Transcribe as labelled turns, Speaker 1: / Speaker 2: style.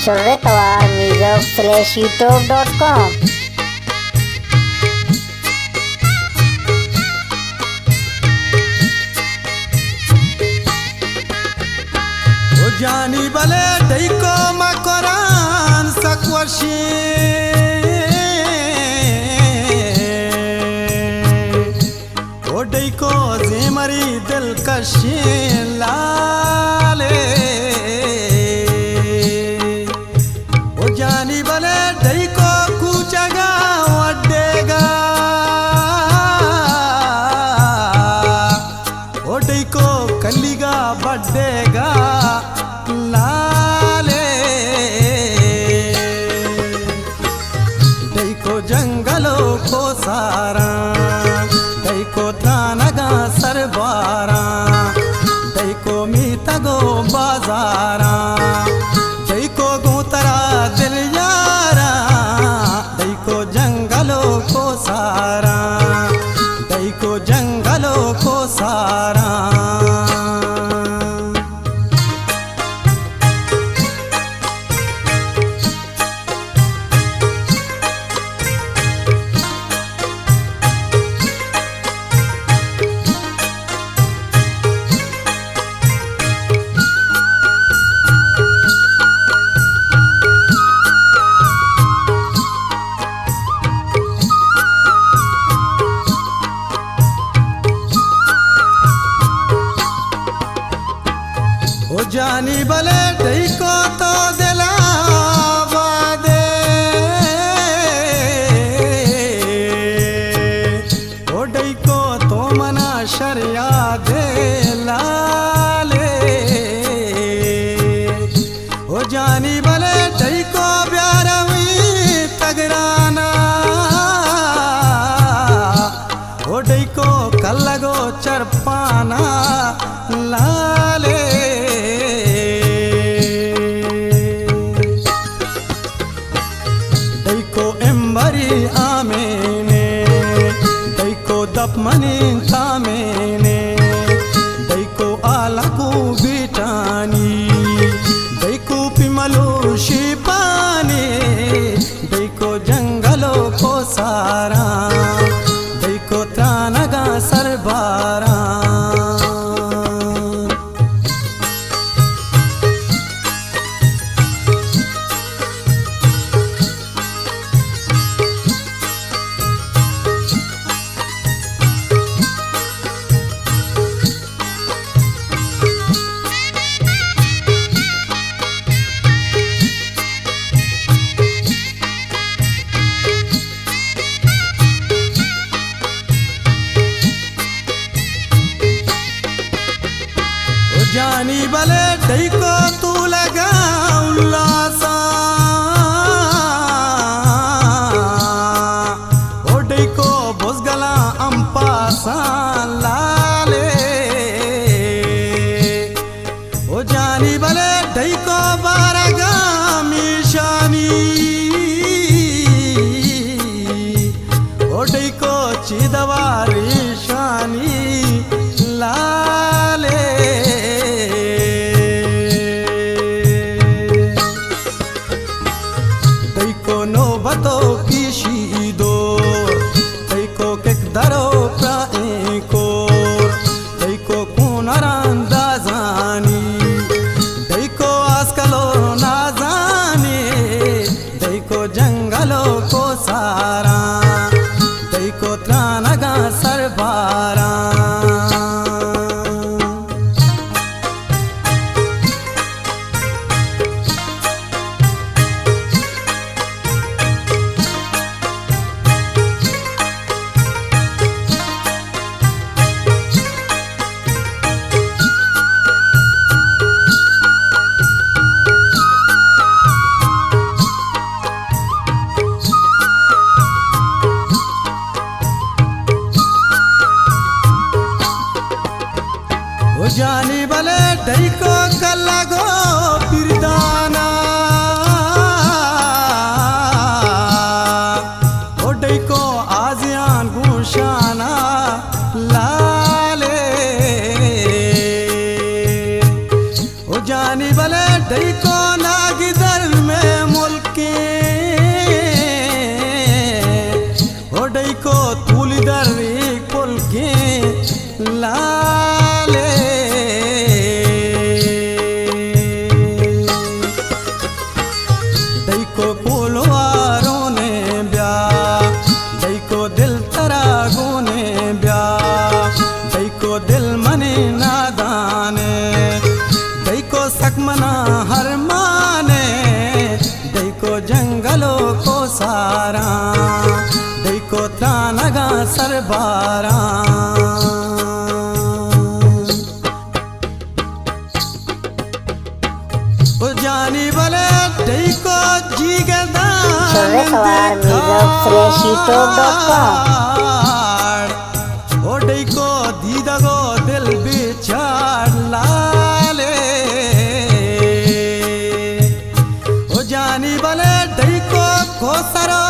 Speaker 1: surretawar.youtube.com.
Speaker 2: जानी बले ढैको मकोरान सकवर्षी ओ ढैको जेमरी दिलकशी लाले ओ जानी बले ढैको कूचगा वड्डेगा ओ ढैको कल्लिगा बड्डेगा लाले दैको जंगलों को सारा दैको तानगा सरबारा दैको मीतगो बाजारा दैको गुतरा दिल यारा दैको जंगलों को सारा दैको जंगलों को सारा ओ जानी बले ढैको तो दिला बादे ओ ढैको तो मना शरिया दे लाले ओ जानी बले ढैको प्यारवी तगराना ओ ढैको कल्लगो चरपाना लाले आमेने दैको दपमनी तामेने दैको आलकू बीटानी दैको पिमलो शिपाने दैको जंगलो को सारा दैको त्रानगा सरबारा जानी बले ढैको तू लगा उल्लासा ओ ढैको भुसगला अंपासा लाले ओ जानी बले ढैको बारगा मिशानी ओ ढैको चिदवारी शानी लाले बतो किशी दो दैको केक दरो प्राएको दैको कुनरान दाजानी दैको आजकलो नाजाने दैको जंगलो को सारा दैको त्रानगा सरबारा जानी बले ढैको कल्लगो पिरदाना ओ ढैको आजियान गुशाना लाले ओ जानी बले ढैको नागिदर में मना हर माने दैको जंगलो को सारा दैको त्रानगा सरबारा ओ जानी बले दैको जीगदा ओ दैको दीदगो दिल बिचार लाले ओ जानी बले दैको खोसरो